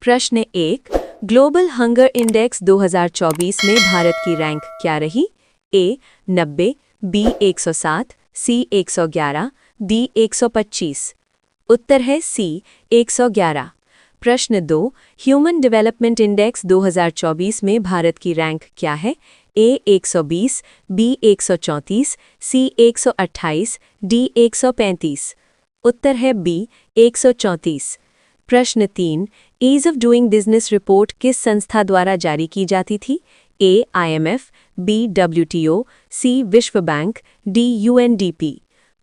प्रश्न 1। Global hunger index 2024 में भारत की रैंक क्या रही? ए 90, बी 107, सी 111, डी 125। उत्तर है सी 111। प्रश्न 2। ह्यूमन डेवलपमेंट इंडेक्स 2024 में भारत की रैंक क्या है? ए 120, बी 134, सी 128, डी 135। उत्तर है बी 134। प्रश्न 3। Ease of doing business report किस संस्था द्वारा जारी की जाती थी? A IMF, B WTO, C विश्व बैंक, डी यूएनडीपी।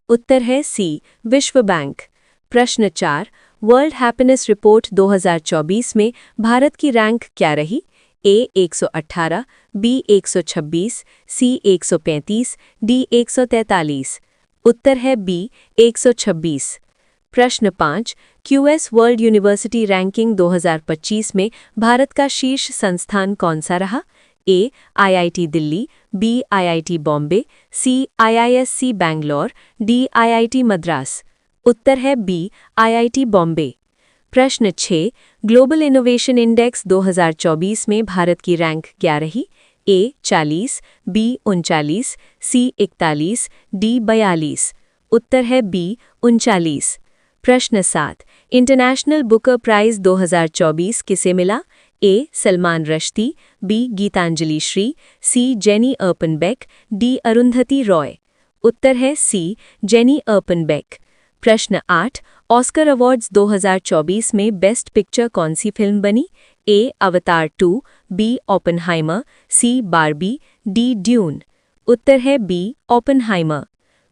उत्तर है सी विश्व बैंक। प्रश्न 4। वर्ल्ड हैप्पीनेस रिपोर्ट 2024 में भारत की रैंक क्या रही? ए 118, बी 126, सी 135, डी 143। उत्तर है बी 126। प्रश्न 5। क्यूएस वर्ल्ड यूनिवर्सिटी रैंकिंग 2025 में भारत का शीर्ष संस्थान कौन सा रहा? A IIT Delhi, B IIT Bombay, C IISc Bangalore, D IIT Madras. उत्तर है बी आईआईटी बॉम्बे। प्रश्न 6। ग्लोबल इनोवेशन इंडेक्स 2024 में भारत की रैंक क्या रही? ए 40, बी 39, सी 41, डी 42। उत्तर है बी 39। प्रश्न 7। इंटरनेशनल बुकर प्राइज 2024 किसे मिला? ए सलमान रश्दी, बी गीतांजलि श्री, सी जेनी अर्पनबेक, डी अरुंधति रॉय। उत्तर है सी जेनी अर्पनबेक। प्रश्न 8। ऑस्कर अवार्ड्स 2024 में बेस्ट पिक्चर कौन सी फिल्म बनी? ए अवतार 2, बी ओपेनहाइमर, सी बार्बी, डी ड्यून। उत्तर है बी ओपेनहाइमर।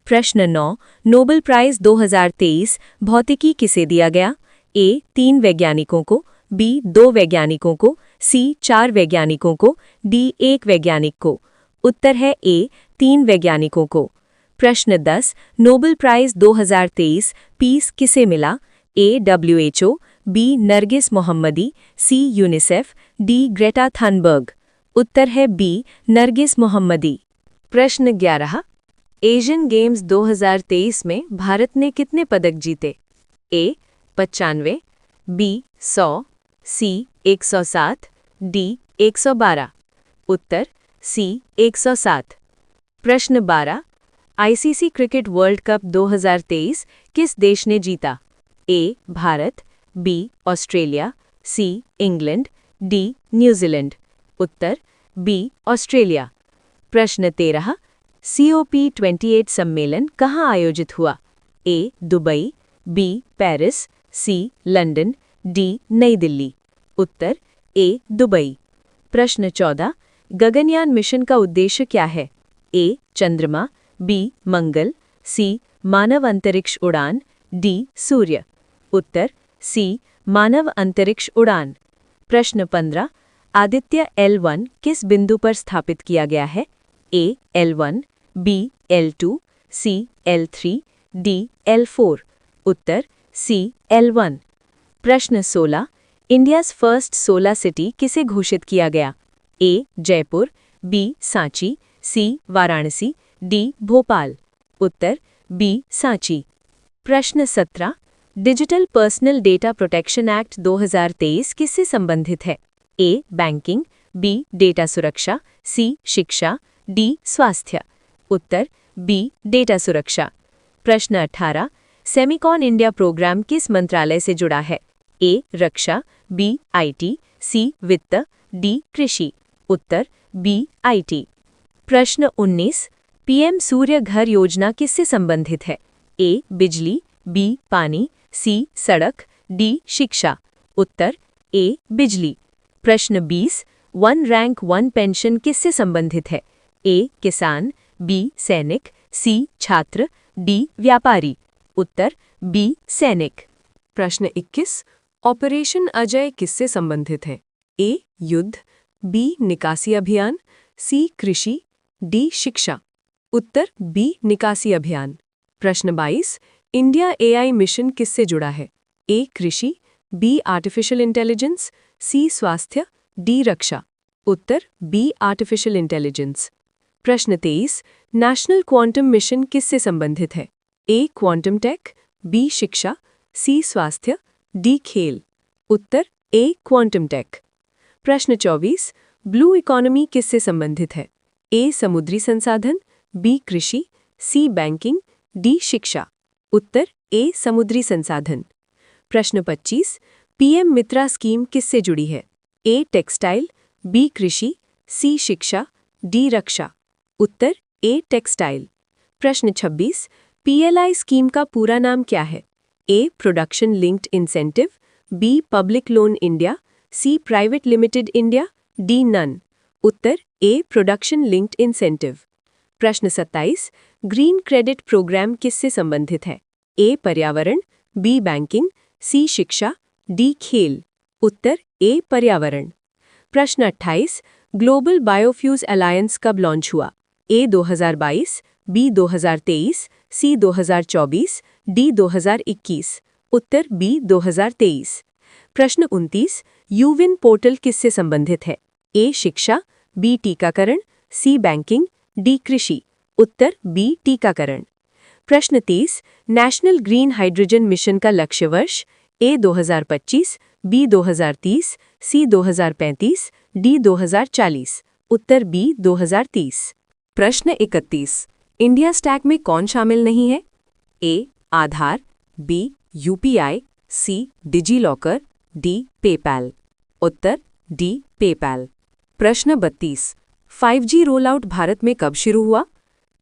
प्रश्न 9। नोबेल प्राइज 2023 भौतिकी किसे दिया गया? ए 3 वैज्ञानिकों को, बी 2 वैज्ञानिकों को, सी 4 वैज्ञानिकों को, डी 1 वैज्ञानिक को। उत्तर है ए 3 वैज्ञानिकों को। प्रश्न 10। नोबेल प्राइज 2023 पीस किसे मिला? A WHO, B Narges Mohammadi, C UNICEF, D Greta Thunberg. उत्तर है बी नरगिस मोहम्मदी। प्रश्न 11। एशियन गेम्स 2023 में भारत ने कितने पदक जीते? ए 95, बी 100, सी 107, डी 112। उत्तर सी 107। प्रश्न 12। आईसीसी क्रिकेट वर्ल्ड कप 2023 किस देश ने जीता? A Bharat, B Australia, C England, D New Zealand. उत्तर बी ऑस्ट्रेलिया। प्रश्न 13। COP28 सम्मेलन कहाँ आयोजित हुआ? A Dubai, B Paris, C London, D Nai Delhi. Uttar A Dubai. प्रश्न 14। गगनयान मिशन का उद्देश्य क्या है? ए चंद्रमा, बी मंगल, सी मानव अंतरिक्ष उड़ान, डी सूर्य। उत्तर सी मानव अंतरिक्ष उड़ान। प्रश्न 15। आदित्य L1 किस बिंदु पर स्थापित किया गया है? ए L1, बी L2, सी L3, डी L4। उत्तर सी L1। प्रश्न 16। इंडियाज़ फर्स्ट सोलर सिटी किसे घोषित किया गया? ए जयपुर, बी सांची, सी वाराणसी, डी भोपाल। उत्तर बी सांची। प्रश्न 17। Digital personal data protection act 2023 किससे संबंधित है? ए बैंकिंग, बी डेटा सुरक्षा, सी शिक्षा, डी स्वास्थ्य। उत्तर बी डेटा सुरक्षा। प्रश्न 18। सेमिकॉन इंडिया प्रोग्राम किस मंत्रालय से जुड़ा है? ए रक्षा, बी आईटी, सी वित्त, डी कृषि। उत्तर बी आईटी। प्रश्न 19। पीएम सूर्य घर योजना किससे संबंधित है? ए बिजली, बी पानी, सी सड़क, डी शिक्षा। उत्तर ए बिजली। प्रश्न 20। वन रैंक वन पेंशन किससे संबंधित है? ए किसान, बी सैनिक, सी छात्र, डी व्यापारी। उत्तर बी सैनिक। प्रश्न 21। ऑपरेशन अजय किससे संबंधित है? ए युद्ध, बी निकासी अभियान, सी कृषि, डी शिक्षा। उत्तर बी निकासी अभियान। प्रश्न 22। इंडिया एआई मिशन किससे जुड़ा है? ए कृषि, बी आर्टिफिशियल इंटेलिजेंस, सी स्वास्थ्य, डी रक्षा। उत्तर बी आर्टिफिशियल इंटेलिजेंस। प्रश्न 23। नेशनल क्वांटम मिशन किससे संबंधित है? ए क्वांटम टेक, बी शिक्षा, सी स्वास्थ्य, डी खेल। उत्तर ए क्वांटम टेक। प्रश्न 24 ब्लू इकोनॉमी किससे संबंधित है? ए समुद्री संसाधन, बी कृषि, सी बैंकिंग, डी शिक्षा। उत्तर ए समुद्री संसाधन। प्रश्न 25 पीएम मित्रा स्कीम किससे जुड़ी है? ए टेक्सटाइल, बी कृषि, सी शिक्षा, D Raksha. Uttar a textile. प्रश्न 26 पीएलआई स्कीम का पूरा नाम क्या है? A production linked incentive, B public loan India, C private limited India, D none. उत्तर ए प्रोडक्शन लिंक्ड इंसेंटिव। प्रश्न 27 ग्रीन क्रेडिट प्रोग्राम किससे संबंधित है? ए पर्यावरण, बी बैंकिंग, सी शिक्षा, डी खेल। उत्तर ए पर्यावरण। प्रश्न 28 ग्लोबल बायोफ्यूज अलायंस कब लॉन्च हुआ? ए 2022, बी 2023, सी 2024, डी 2021। उत्तर बी 2023। प्रश्न 29 यूविन पोर्टल किससे संबंधित है? ए शिक्षा, बी टीकाकरण, सी बैंकिंग, डी कृषि। उत्तर बी टीकाकरण। प्रश्न 30 नेशनल ग्रीन हाइड्रोजन मिशन का लक्ष्य वर्ष? ए 2025, बी 2030, सी 2035, डी 2040। उत्तर बी 2030। प्रश्न 31 इंडिया स्टैक में कौन शामिल नहीं है? ए आधार, बी यूपीआई, सी डिजीलॉकर, डी पेपैल। उत्तर डी पेपैल। प्रश्न 32 5G रोल आउट भारत में कब शुरू हुआ?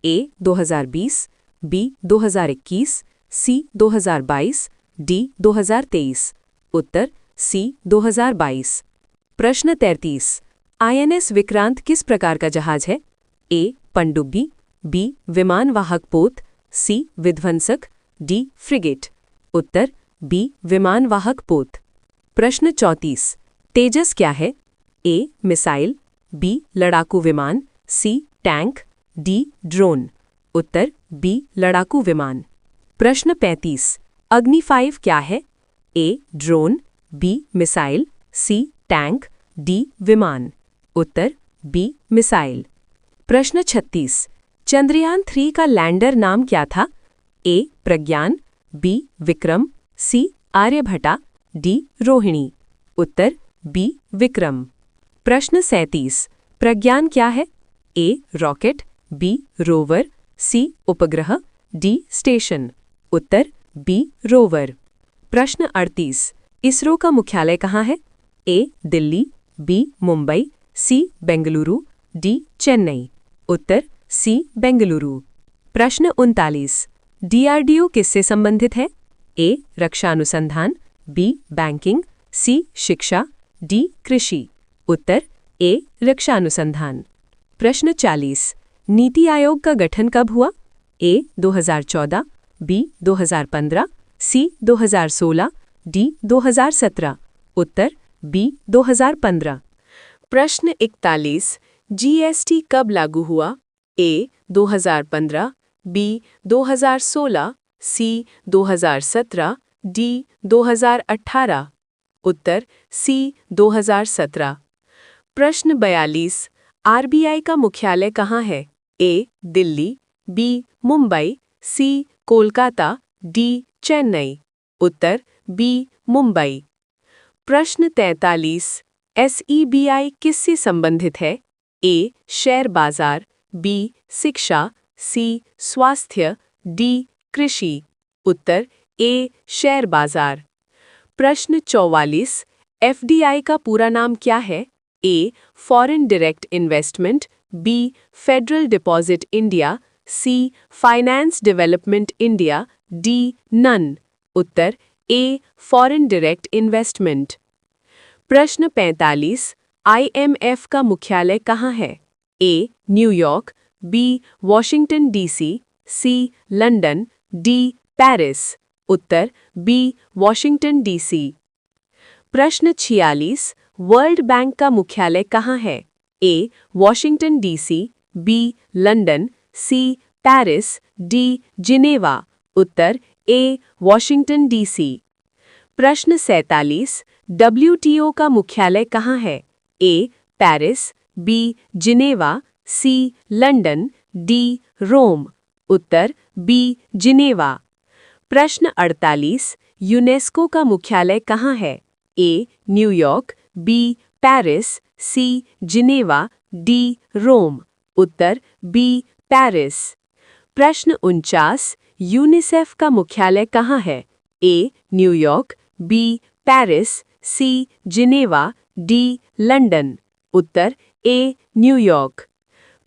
ए 2020, बी 2021, सी 2022, डी 2023। उत्तर सी 2022। प्रश्न 33 आईएनएस विक्रांत किस प्रकार का जहाज है? ए पनडुब्बी, बी विमान वाहक पोत, सी विध्वंसक, डी फ्रिगेट। उत्तर बी विमान वाहक पोत। प्रश्न 34 तेजस क्या है? ए मिसाइल, बी लड़ाकू विमान, सी टैंक, डी ड्रोन। उत्तर बी लड़ाकू विमान। प्रश्न 35 अग्नि 5 क्या है? A drone, B missile, C tank, D विमान। उत्तर बी मिसाइल। प्रश्न 36 चंद्रयान 3 का लैंडर नाम क्या था? A Pragyan, B Vikram, C Aryabhata, D Rohini. उत्तर बी विक्रम। प्रश्न 37 प्रज्ञान क्या है? A rocket, B rover, C उपग्रह, डी स्टेशन। उत्तर बी रोवर। प्रश्न 38 इसरो का मुख्यालय कहाँ है? ए दिल्ली, बी मुंबई, सी बेंगलुरु, डी चेन्नई। उत्तर सी बेंगलुरु। प्रश्न 39 डीआरडीओ किससे संबंधित है? ए रक्षा अनुसंधान, बी बैंकिंग, सी शिक्षा, डी कृषि। उत्तर ए रक्षा अनुसंधान। प्रश्न 40 नीति आयोग का गठन कब हुआ? ए 2014, बी 2015, सी 2016, डी 2017। उत्तर बी 2015। प्रश्न 41 जीएसटी कब लागू हुआ? ए 2015, बी 2016, सी 2017, डी 2018। उत्तर सी 2017। प्रश्न 42 आरबीआई का मुख्यालय कहाँ है? ए दिल्ली, बी मुंबई, सी कोलकाता, डी चेन्नई। उत्तर बी मुंबई। प्रश्न 43 एसईबीआई किससे संबंधित है? ए शेयर बाजार, बी शिक्षा, सी स्वास्थ्य, डी कृषि। उत्तर ए शेयर बाजार। प्रश्न 44 एफडीआई का पूरा नाम क्या है? A foreign direct investment, B federal deposit India, C finance development India, D none. उत्तर ए फॉरेन डायरेक्ट इन्वेस्टमेंट। प्रश्न 45 आईएमएफ का मुख्यालय कहाँ है? A New York, B Washington DC, C London, D Paris. Uttar B Washington DC. प्रश्न 46 world bank का मुख्यालय कहाँ है? A Washington DC, B London, C Paris, D Geneva. Uttar A Washington DC. प्रश्न 47 डब्ल्यूटीओ का मुख्यालय कहाँ है? A Paris, B Geneva, C London, D Rome. उत्तर बी जिनेवा। प्रश्न 48 यूनेस्को का मुख्यालय कहाँ है? A New York, B Paris, C Geneva, D Rome. उत्तर बी पेरिस। प्रश्न 49, यूनिसेफ का मुख्यालय कहाँ है? A New York, B Paris, C Geneva, D London. उत्तर ए न्यूयॉर्क।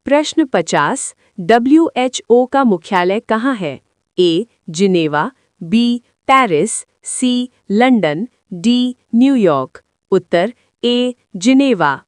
प्रश्न 50, WHO का मुख्यालय कहाँ है? A Geneva, B Paris, C London, D New York. उत्तर ए जिनेवा।